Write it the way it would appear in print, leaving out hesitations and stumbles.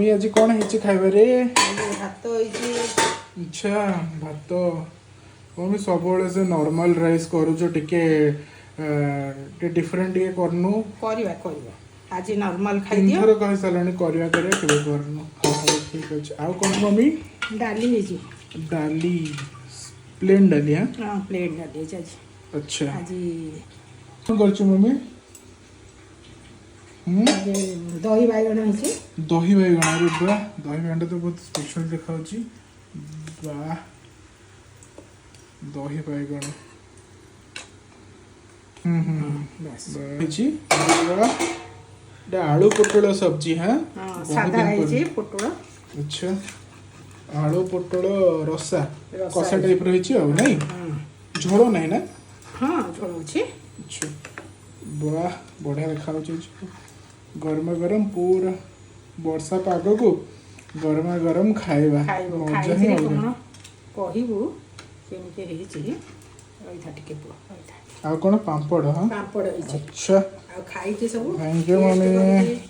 मी आज कौन है खाइबा रे भात होइछि। अच्छा भात मम्मी सब से नॉर्मल राइस करूछ टिके डिफरेंट ये करनु करवा आज नॉर्मल खाइ तीन दियो। थर कहि सालानी करवा केबे करनु हां ठीक अछि आ कोन मम्मी डाली होइछि। डाली प्लेन डाली हां प्लेट डाली होइछि आज। अच्छा आज कोन करछु मम्मी दही बाइगण होइछि। दही बैगण अरे वाह दही बैगण तो बहुत स्पेशल देखाउछि वाह दही बैगण बस जी आलू पोटल सब्जी हाँ सादा होइछि पोटल। अच्छा आलू पोटल रसा कसा टाइप रही नहीं झोल नहीं ना हाँ झोल होइछि। अच्छा वाह बढ़िया देखा गरमा गरम पूरा वर्षा पाग को गरमा गरम खाइबा मजा ही कौन कहबू केमिति हेछि रहिथा टिके पुआ रहिथा आ कोन पापड़ हां पापड़ होइछि। अच्छा आ खाइ के सब थैंक यू मम्मी।